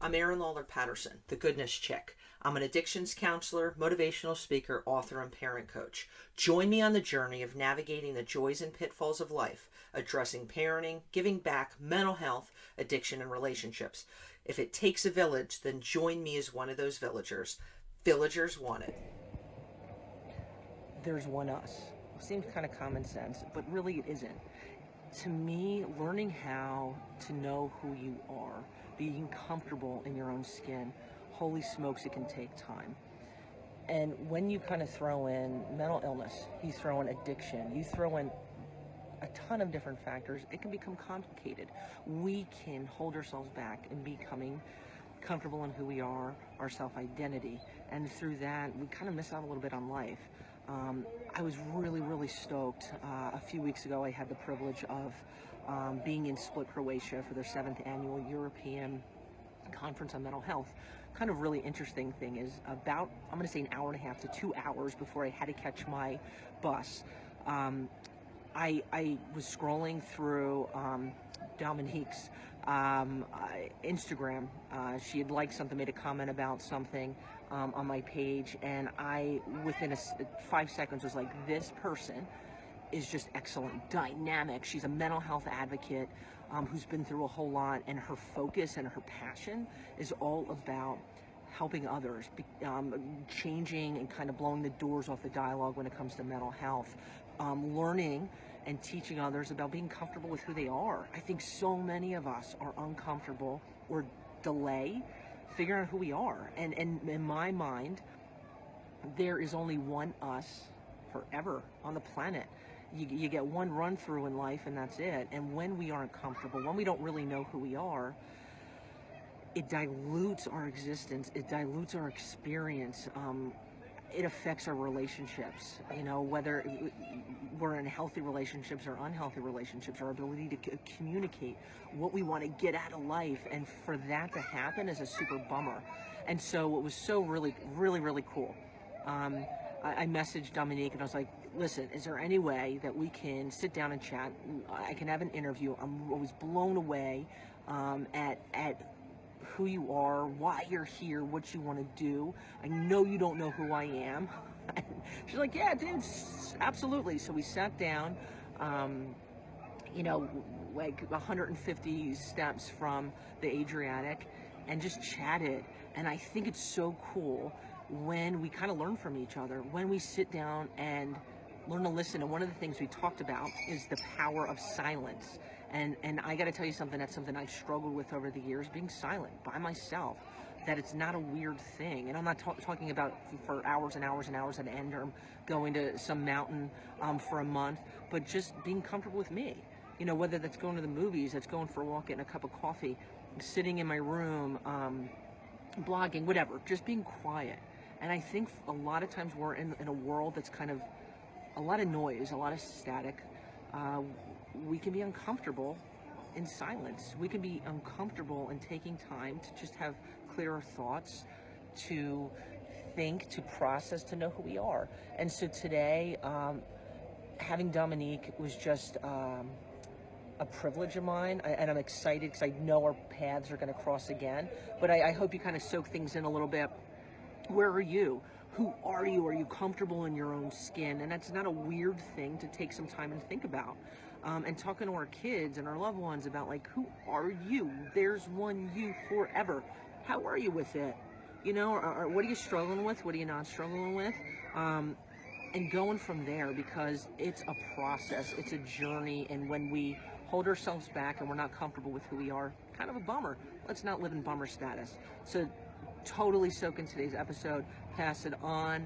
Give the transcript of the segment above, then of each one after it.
I'm Erin Lawler Patterson, the goodness chick. I'm an addictions counselor, motivational speaker, author, and parent coach. Join me on the journey of navigating the joys and pitfalls of life, addressing parenting, giving back, mental health, addiction, and relationships. If it takes a village, then join me as one of those villagers. Villagers wanted. There's one us. It seems kind of common sense, but really it isn't. To me, learning how to know who you are, being comfortable in your own skin, holy smokes, it can take time. And when you kind of throw in mental illness, you throw in addiction, you throw in a ton of different factors, it can become complicated. We can hold ourselves back in becoming comfortable in who we are, our self-identity, and through that, we kind of miss out a little bit on life. I was really stoked. A few weeks ago, I had the privilege of being in Split, Croatia for their 7th annual European Conference on Mental Health. Kind of really interesting thing is about, I'm going to say an hour and a half to 2 hours before I had to catch my bus, I was scrolling through Dominique's Instagram. She had liked something, made a comment about something on my page, and I, within 5 seconds, was like, this person is just excellent, dynamic. She's a mental health advocate who's been through a whole lot, and her focus and her passion is all about helping others, changing and kind of blowing the doors off the dialogue when it comes to mental health, learning and teaching others about being comfortable with who they are. I think so many of us are uncomfortable or delay figuring out who we are. And in my mind, there is only one us forever on the planet. You get one run through in life and that's it. And when we aren't comfortable, when we don't really know who we are, it dilutes our existence, it dilutes our experience, it affects our relationships, you know, whether we're in healthy relationships or unhealthy relationships, our ability to communicate what we want to get out of life, and for that to happen is a super bummer. And so it was so really cool. I messaged Dominique and I was like, listen, is there any way that we can sit down and chat? I can have an interview. I was blown away at who you are, why you're here, what you want to do. I know you don't know who I am. She's like, yeah, dude, absolutely. So we sat down, you know, like 150 steps from the Adriatic, and just chatted. And I think it's so cool when we kind of learn from each other, when we sit down and learn to listen. And one of the things we talked about is the power of silence. And I got to tell you something, that's something I've struggled with over the years, being silent by myself, that it's not a weird thing. And I'm not talking about for hours and hours and hours at end, or going to some mountain for a month, but just being comfortable with me. You know, whether that's going to the movies, that's going for a walk, getting a cup of coffee, sitting in my room, blogging, whatever, just being quiet. And I think a lot of times we're in a world that's kind of a lot of noise, a lot of static. We can be uncomfortable in silence. We can be uncomfortable in taking time to just have clearer thoughts, to think, to process, to know who we are. And so today, having Dominique was just a privilege of mine, and I'm excited because I know our paths are going to cross again. But I hope you kind of soak things in a little bit. Where are you? Who are you? Are you comfortable in your own skin? And that's not a weird thing to take some time and think about. And talking to our kids and our loved ones about, like, who are you? There's one you forever. How are you with it? You know, or what are you struggling with? What are you not struggling with? And going from there, because it's a process, it's a journey, and when we hold ourselves back and we're not comfortable with who we are, kind of a bummer. Let's not live in bummer status. So totally soak in today's episode, pass it on.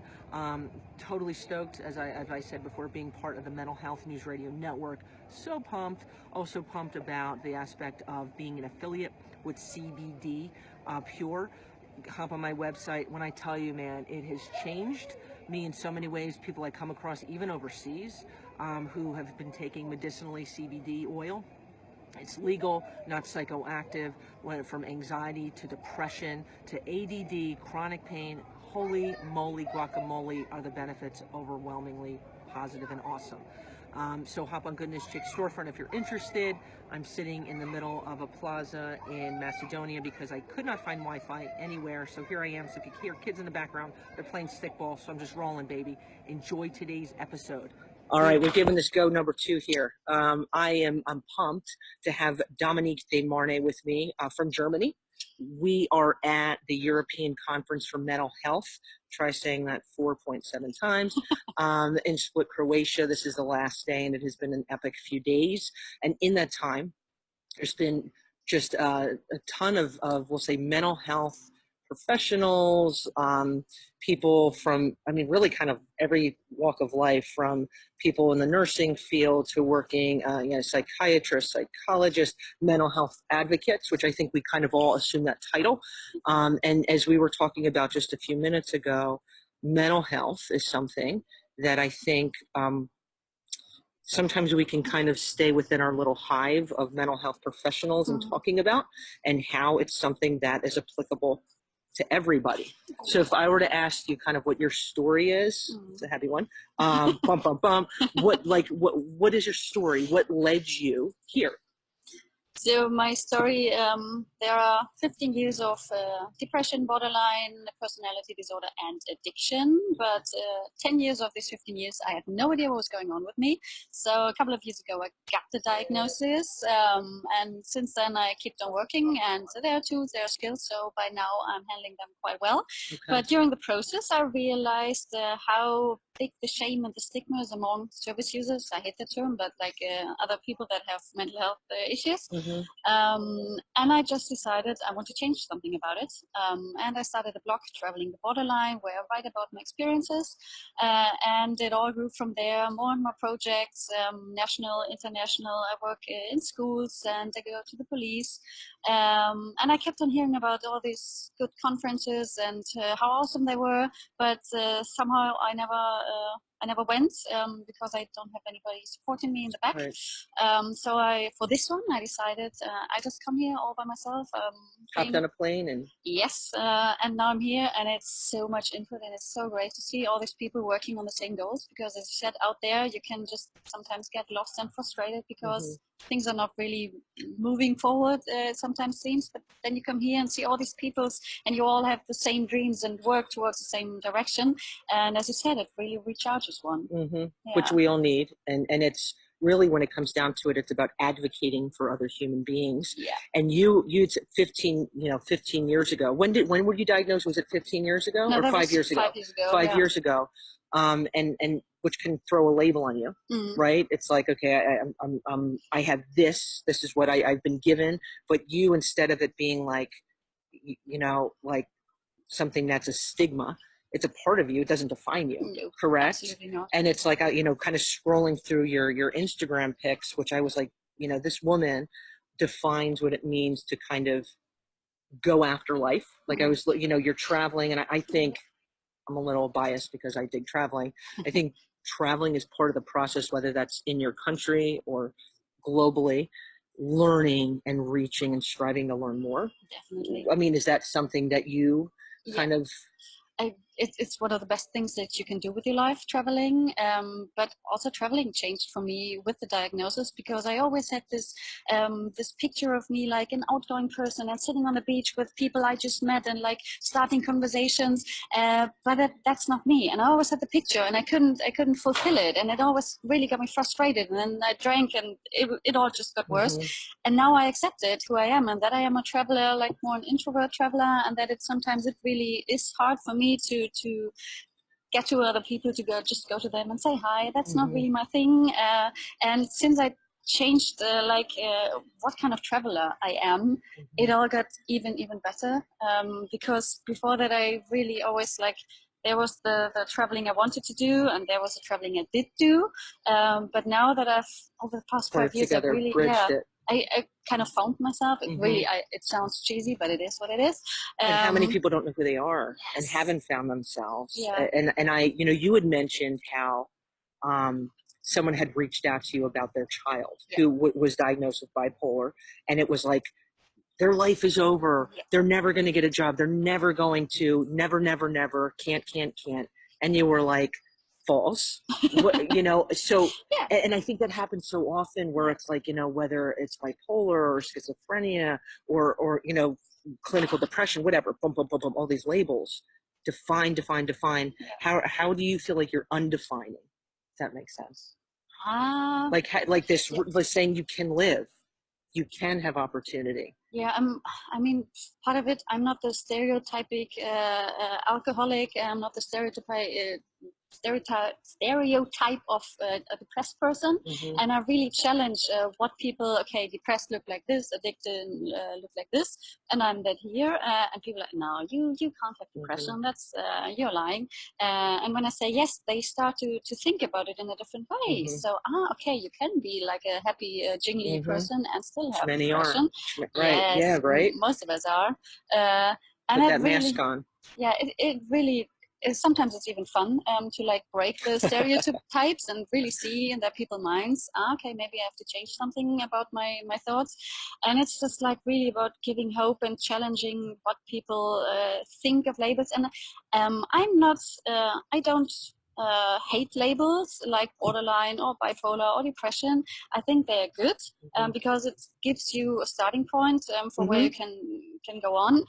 Totally stoked, as I said before, being part of the Mental Health News Radio Network. So pumped. Also pumped about the aspect of being an affiliate with CBD Pure. Hop on my website. When I tell you, man, it has changed me in so many ways. People I come across, even overseas, who have been taking medicinally CBD oil. It's legal, not psychoactive, went from anxiety to depression to ADD, chronic pain. Holy moly guacamole, are the benefits overwhelmingly positive and awesome. So hop on Goodness Chick storefront if you're interested. I'm sitting in the middle of a plaza in Macedonia because I could not find Wi-Fi anywhere. So here I am. So if you hear kids in the background, they're playing stickball. So I'm just rolling, baby. Enjoy today's episode. All right, we're giving this go number 2 here. I'm pumped to have Dominique de Marne with me from Germany. We are at the European Conference for Mental Health. Try saying that 4.7 times. In Split, Croatia. This is the last day, and it has been an epic few days. And in that time, there's been just a ton of we'll say, mental health professionals, people from, I mean, really kind of every walk of life, from people in the nursing field to working, psychiatrists, psychologists, mental health advocates, which I think we kind of all assume that title. And as we were talking about just a few minutes ago, mental health is something that I think sometimes we can kind of stay within our little hive of mental health professionals and talking about, and how it's something that is applicable to everybody. So if I were to ask you kind of what your story is, it's a heavy one, what is your story? What led you here? So my story, there are 15 years of depression, borderline personality disorder, and addiction. But 10 years of these 15 years, I had no idea what was going on with me. So a couple of years ago, I got the diagnosis. And since then, I kept on working. And there are tools, there are skills. So by now, I'm handling them quite well. Okay. But during the process, I realized how big the shame and the stigma is among service users. I hate the term, but like other people that have mental health issues. And I just decided I want to change something about it. And I started a blog, Traveling the Borderline, where I write about my experiences. And it all grew from there. More and more projects, national, international. I work in schools and I go to the police. And I kept on hearing about all these good conferences and how awesome they were. But somehow I never went because I don't have anybody supporting me in the back. Right. So for this one, I decided I just come here all by myself. Hopped on a plane and... Yes, and now I'm here, and it's so much input, and it's so great to see all these people working on the same goals, because as you said, out there, you can just sometimes get lost and frustrated because things are not really moving forward, sometimes seems, but then you come here and see all these peoples, and you all have the same dreams and work towards the same direction. And as you said, it really recharges one. Yeah. Which we all need. And it's really, when it comes down to it, it's about advocating for other human beings. Yeah. And you 15 years ago. When were you diagnosed? Was it 15 years ago? No, or 5 years ago? 5 years ago. 5 years ago. And which can throw a label on you, right? It's like, okay, I have this is what I've been given, but you, instead of it being like, like something that's a stigma, it's a part of you. It doesn't define you, no, correct? Absolutely not. And it's like, kind of scrolling through your Instagram pics, which I was like, this woman defines what it means to kind of go after life. Like I was, you're traveling, and I think, I'm a little biased because I dig traveling. I think traveling is part of the process, whether that's in your country or globally, learning and reaching and striving to learn more. Definitely. I mean, is that something that you kind of... It's one of the best things that you can do with your life, traveling. But also traveling changed for me with the diagnosis, because I always had this picture of me like an outgoing person and sitting on the beach with people I just met and like starting conversations. But that's not me. And I always had the picture, and I couldn't fulfill it, and it always really got me frustrated. And then I drank, and it all just got worse. And now I accepted who I am, and that I am a traveler, like more an introvert traveler, and that sometimes it really is hard for me to get to other people, to go to them and say hi. That's not really my thing. And since I changed what kind of traveler I am, it all got even better. Because before that, I really always there was the traveling I wanted to do, and there was the traveling I did do. But now that I've, over the past 5 years, I've really I kind of found myself. It really, it sounds cheesy, but it is what it is. And how many people don't know who they are and haven't found themselves? Yeah. And I, you had mentioned how someone had reached out to you about their child who was diagnosed with bipolar, and it was like, their life is over. They're never going to get a job. They're never going to, never, can't. And you were like, false. What, you know, so, Yeah. and I think that happens so often where it's like, you know, whether it's bipolar or schizophrenia or, you know, clinical depression, whatever, boom, boom, boom, boom, all these labels, define. Yeah. How do you feel like you're undefining? If that makes sense. Ah. Like this, Yeah. like saying you can live, you can have opportunity. Yeah, I mean, part of it, I'm not the stereotypic alcoholic. I'm not the stereotype of a depressed person. Mm-hmm. And I really challenge what people, okay, depressed look like this, addicted look like this, and I'm that here. And people are like, no, you can't have depression. Mm-hmm. That's you're lying. And when I say yes, they start to think about it in a different way. Mm-hmm. So okay, you can be like a happy, jingly Mm-hmm. person and still have Many depression. are. Right. Yes, Yeah, right. most of us are. And Put it that really, mask on. yeah, it really is. Sometimes it's even fun to like break the stereotypes and really see in their people's minds. Okay, maybe I have to change something about my thoughts, and it's just like really about giving hope and challenging what people think of labels. And I'm not, I don't. Hate labels like borderline or bipolar or depression. I think they're good because it gives you a starting point for where you can go on.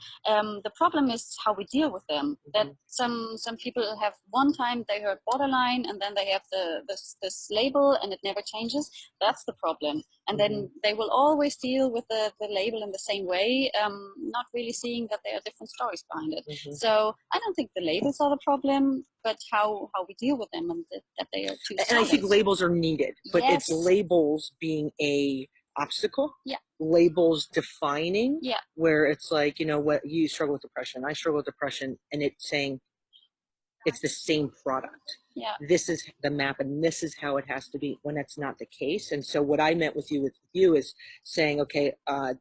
The problem is how we deal with them. That some people have one time they heard borderline and then they have this label and it never changes. That's the problem. And then they will always deal with the label in the same way, not really seeing that there are different stories behind it. So I don't think the labels are the problem, but how we deal with them and that they are too solid. And I think labels are needed, but yes. It's labels being a obstacle. Yeah. Labels defining. Yeah. Where it's like, you know what, you struggle with depression, I struggle with depression, and it's saying it's the same product. Yeah. This is the map and this is how it has to be, when that's not the case. And so what I meant with you is saying, okay,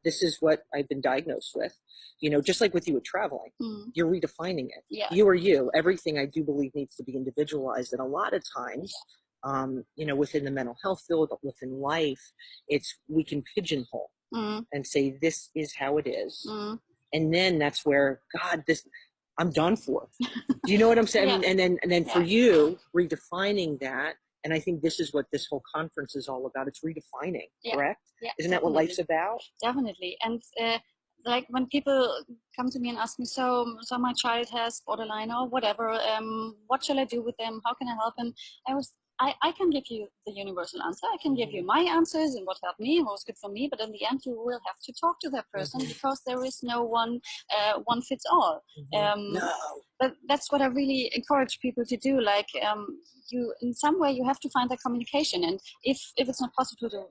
this is what I've been diagnosed with. You know, just like with you with traveling, you're redefining it. Yeah. You are you. Everything I do believe needs to be individualized. And a lot of times, you know, within the mental health field, within life, we can pigeonhole and say, this is how it is. And then that's where, God, I'm done for. Do you know what I'm saying? Yeah. And then for you, redefining that. And I think this is what this whole conference is all about. It's redefining, correct? Yeah, isn't that what life's about? Definitely. And like when people come to me and ask me, so my child has borderline or whatever, what shall I do with them? How can I help them? I can give you the universal answer. I can give you my answers and what helped me and what was good for me. But in the end, you will have to talk to that person because there is no one fits all. No. But that's what I really encourage people to do. Like you, in some way, you have to find that communication. And if it's not possible to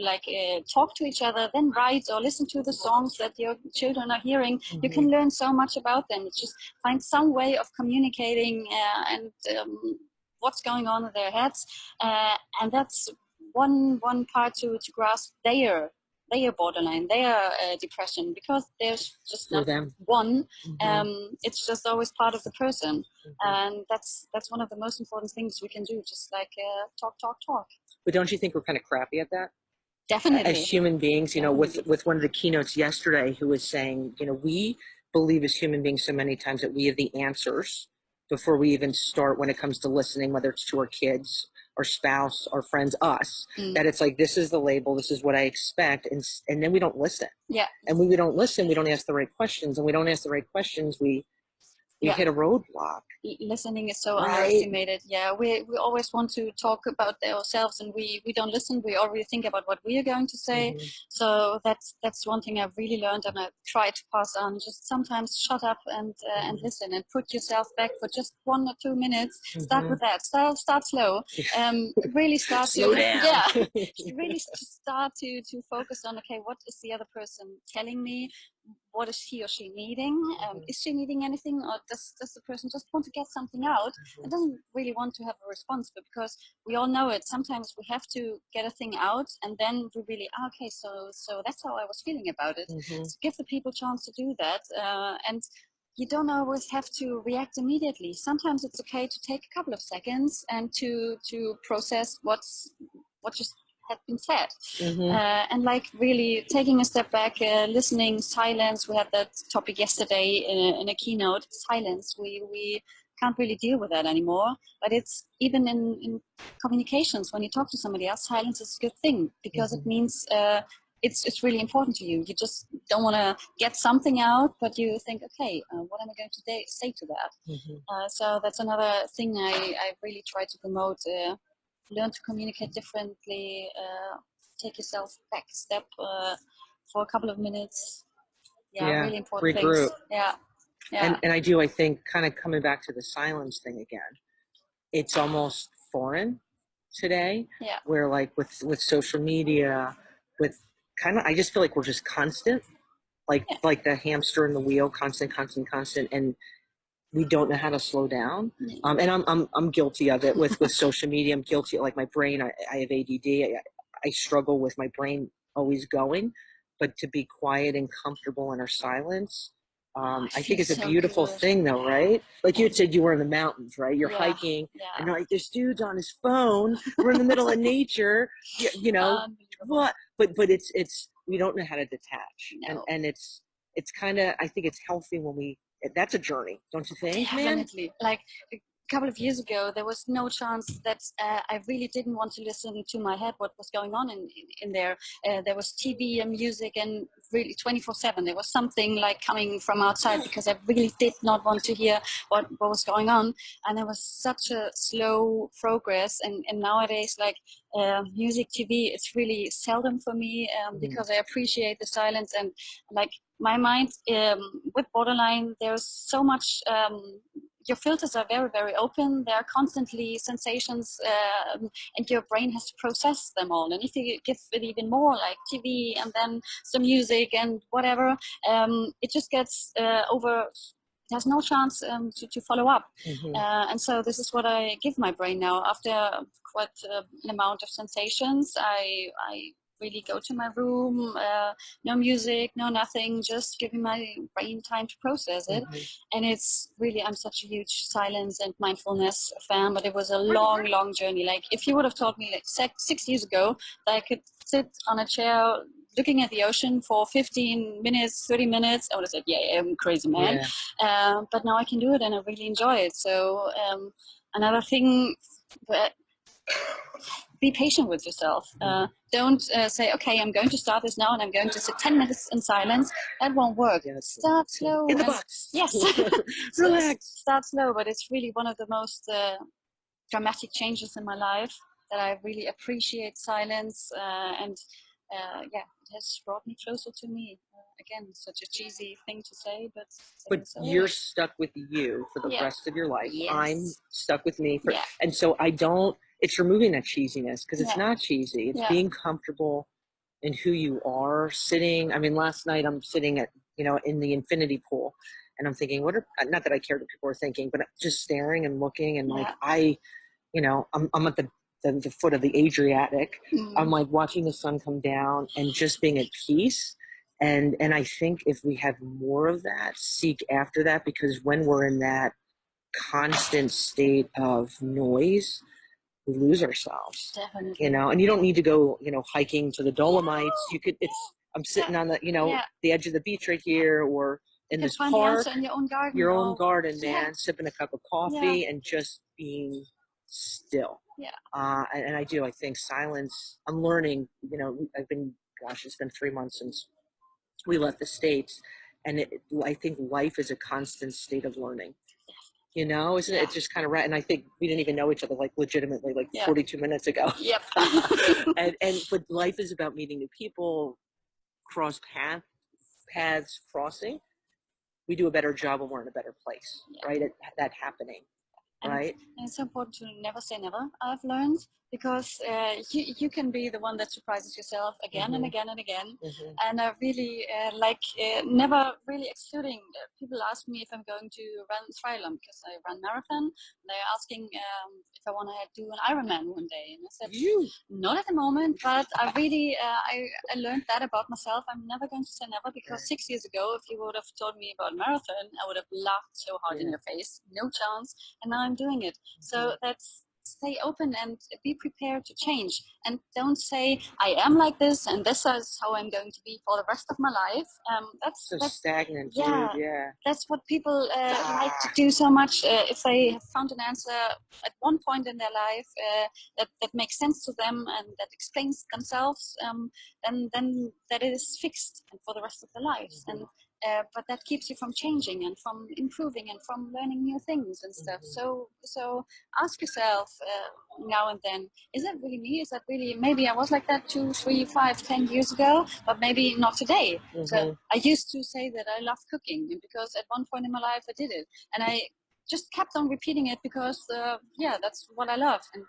like talk to each other, then write or listen to the songs that your children are hearing. You can learn so much about them. Just find some way of communicating and what's going on in their heads, and that's one part to grasp their borderline, their depression, because there's just not one. It's just always part of the person, and that's one of the most important things we can do. Just like talk. But don't you think we're kind of crappy at that? Definitely. As human beings, you know, with one of the keynotes yesterday, who was saying, you know, we believe as human beings so many times that we have the answers before we even start when it comes to listening, whether it's to our kids, our spouse, our friends, us, that it's like, this is the label, this is what I expect. And then we don't listen. Yeah. And when we don't listen, we don't ask the right questions. And we don't ask the right questions, we hit a roadblock. Listening is so underestimated. Yeah, we always want to talk about ourselves, and we don't listen. We already think about what we are going to say. So that's one thing I've really learned, and I try to pass on. Just sometimes shut up and listen, and put yourself back for just 1 or 2 minutes. Start with that. Start slow. Really start slow down. Yeah, really start to focus on, okay, what is the other person telling me? What is he or she needing? Is she needing anything, or does the person just want to get something out and doesn't really want to have a response? But because we all know it, sometimes we have to get a thing out, and then we really, okay, so that's how I was feeling about it. So give the people a chance to do that, and you don't always have to react immediately. Sometimes it's okay to take a couple of seconds and to process what just had been said, and like really taking a step back, listening, silence. We had that topic yesterday in a keynote. Silence. We can't really deal with that anymore. But it's even in communications, when you talk to somebody else, silence is a good thing, because it means it's really important to you. You just don't want to get something out, but you think, okay, what am I going to say to that? So that's another thing I really try to promote. Learn to communicate differently. Take yourself back a step for a couple of minutes. Yeah, really important regroup. things. Yeah. And I think, kind of coming back to the silence thing again, it's almost foreign today, where like with social media, with kind of, I just feel like we're just constant, like the hamster in the wheel, constant, and we don't know how to slow down. And I'm guilty of it with social media. I'm guilty, like my brain, I have ADD. I struggle with my brain always going, but to be quiet and comfortable in our silence, I think it's a beautiful thing, though, right? Like you had said, you were in the mountains, right? You're hiking, and like this dude's on his phone. We're in the middle of nature, you know. What? But it's we don't know how to detach, and it's kind of, I think it's healthy when we. That's a journey, don't you think? Definitely. Like a couple of years ago, there was no chance that I really didn't want to listen to my head, what was going on in there. There was TV and music, and really 24/7. There was something like coming from outside, because I really did not want to hear what was going on. And there was such a slow progress. And nowadays, like music, TV, it's really seldom for me, because I appreciate the silence. And like my mind, with borderline, there's so much, your filters are very, very open. There are constantly sensations, and your brain has to process them all. And if you give it even more, like TV and then some music and whatever, it just gets over. There's no chance to follow up. And so this is what I give my brain now. After quite an amount of sensations, I really go to my room, no music, no nothing, just giving my brain time to process it. And it's really, I'm such a huge silence and mindfulness fan, but it was a long journey. Like if you would have told me like 6 years ago that I could sit on a chair looking at the ocean for 15 minutes, 30 minutes, I would have said, yeah, I'm crazy, man. But now I can do it, and I really enjoy it. So another thing, be patient with yourself. Don't say, okay, I'm going to start this now and I'm going to sit 10 minutes in silence. That won't work. Start slow. In the box. Yes. Relax. Start slow, but it's really one of the most dramatic changes in my life, that I really appreciate silence. And it has brought me closer to me. Again, such a cheesy thing to say, but you're stuck with you for the rest of your life. Yes. I'm stuck with me and so I don't. It's removing that cheesiness, because it's not cheesy. It's being comfortable in who you are. Sitting. I mean, last night I'm sitting at in the infinity pool, and I'm thinking, not that I care what people are thinking, but just staring and looking, and like I'm at the foot of the Adriatic. I'm like watching the sun come down and just being at peace. And I think if we have more of that, seek after that, because when we're in that constant state of noise, we lose ourselves. Definitely. And you don't need to go, hiking to the Dolomites. You could, I'm sitting on the, the edge of the beach right here, or in this park, in your own garden, man, sipping a cup of coffee and just being still. And I think silence, I'm learning, it's been 3 months since we left the States, and I think life is a constant state of learning. Isn't it? It's just kind of right. And I think we didn't even know each other like legitimately 42 minutes ago. Yep. But life is about meeting new people, cross paths crossing. We do a better job when we're in a better place, right? At that happening, right? And it's important to never say never, I've learned, because you can be the one that surprises yourself again and again and again. And I really never really excluding. People ask me if I'm going to run triathlon, because I run marathon. They're asking if I want to do an Ironman one day, and I said not at the moment. But I really I learned that about myself. I'm never going to say never, because 6 years ago, if you would have told me about marathon, I would have laughed so hard in your face. No chance. And now I'm doing it. So that's stay open and be prepared to change. And don't say, I am like this and this is how I'm going to be for the rest of my life. That's stagnant, yeah, dude. Yeah. That's what people like to do so much. If they have found an answer at one point in their life that makes sense to them and that explains themselves, then that is fixed and for the rest of their lives. And but that keeps you from changing and from improving and from learning new things and stuff. So ask yourself now and then, is that really me? Is that really, maybe I was like that 2, 3, 5, 10 years ago, but maybe not today. So I used to say that I love cooking because at one point in my life I did it. And I just kept on repeating it because, that's what I love. And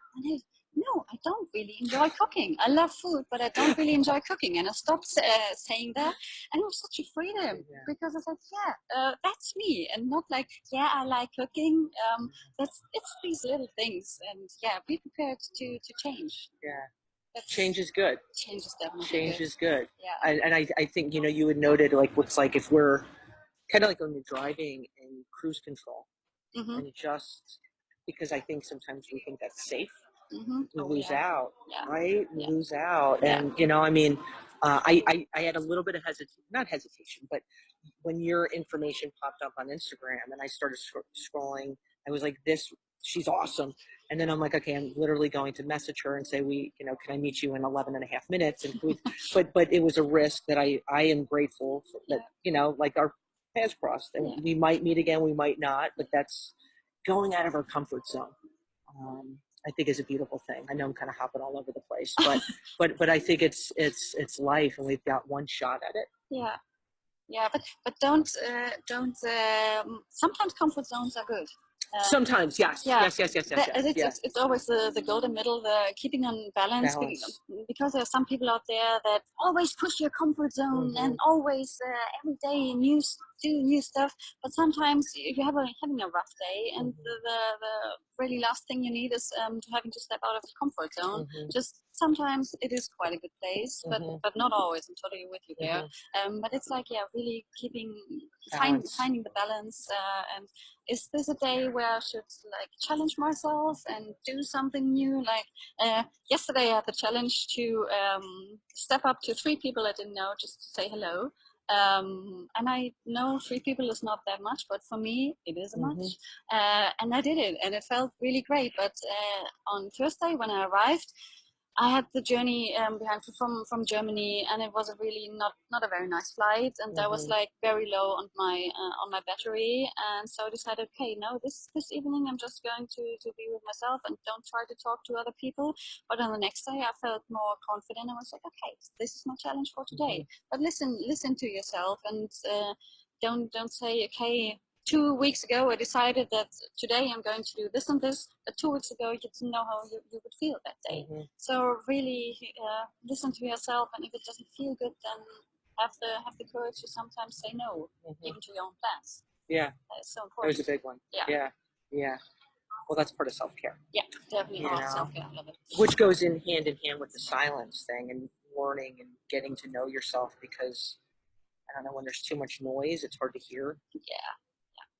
no, I don't really enjoy cooking. I love food, but I don't really enjoy cooking. And I stopped saying that. And it was such a freedom because I said, that's me. And not like, I like cooking. It's these little things. And be prepared to change. Yeah. Change is good. Change is definitely Change good. is good. Yeah. And I think, you had noted like what's like if we're kind of like when you're driving in cruise control and just because I think sometimes we think that's safe. We lose out, right? We lose out. And, I had a little bit of not hesitation, but when your information popped up on Instagram and I started scrolling, I was like, she's awesome. And then I'm like, okay, I'm literally going to message her and say, can I meet you in 11 and a half minutes? And but it was a risk that I am grateful for that, like our paths crossed and we might meet again, we might not, but that's going out of our comfort zone. I think is a beautiful thing. I know I'm kind of hopping all over the place, but I think it's life, and we've got one shot at it. Yeah, but don't. Sometimes comfort zones are good. Sometimes, yes. It's always the golden middle, the keeping on balance. Because there are some people out there that always push your comfort zone and always every day do new stuff. But sometimes you're having a rough day, and the really last thing you need is having to step out of the comfort zone. Just sometimes it is quite a good place, but not always. I'm totally with you there. But it's like really finding the balance. And is this a day where I should like challenge myself and do something new? Like yesterday, I had the challenge to step up to 3 people I didn't know just to say hello. And I know 3 people is not that much, but for me it is much. And I did it, and it felt really great. But on Thursday when I arrived, I had the journey behind from Germany, and it was a really not a very nice flight, and I was like very low on my battery, and so I decided, okay, no, this evening I'm just going to be with myself and don't try to talk to other people. But on the next day, I felt more confident. I was like, okay, this is my challenge for today. But listen to yourself, and don't say, okay, 2 weeks ago I decided that today I'm going to do this and this, but 2 weeks ago you didn't know how you would feel that day. So really listen to yourself, and if it doesn't feel good, then have the courage to sometimes say no, even to your own plans. Yeah, that's so important. That was a big one. Yeah. Well, that's part of self-care. Yeah, definitely self-care. I love it. Which goes in hand with the silence thing and learning and getting to know yourself, because I don't know, when there's too much noise, it's hard to hear.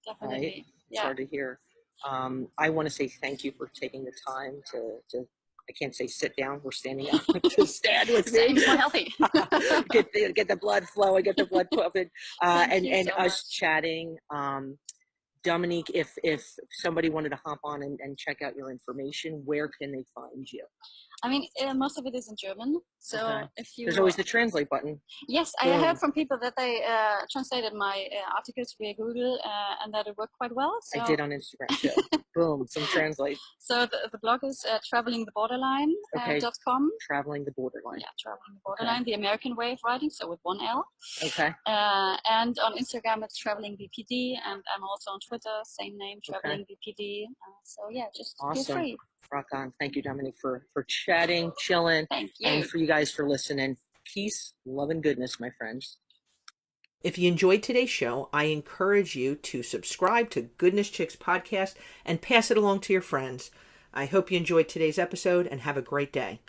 Definitely. Right? It's hard to hear. I want to say thank you for taking the time to I can't say sit down, we're standing up, to stand with me. It's more healthy. get the blood flowing, get the blood pumping, and so us much. chatting. Dominique, if somebody wanted to hop on and check out your information, where can they find you? I mean, most of it is in German. So if you... There's always the translate button. Yes, I heard from people that they translated my articles via Google and that it worked quite well. So... I did on Instagram too. Boom, some translate. So the blog is travelingtheborderline.com. Traveling the Borderline. Yeah, Traveling the Borderline, the American way of writing, so with 1 L. Okay. And on Instagram, it's Traveling BPD, and I'm also on Twitter, same name, Traveling BPD. So yeah, just feel free. Rock on. Thank you, Dominique, for chatting, chilling. Thank you. And for you guys for listening. Peace, love, and goodness, my friends. If you enjoyed today's show, I encourage you to subscribe to Goodness Chicks Podcast and pass it along to your friends. I hope you enjoyed today's episode and have a great day.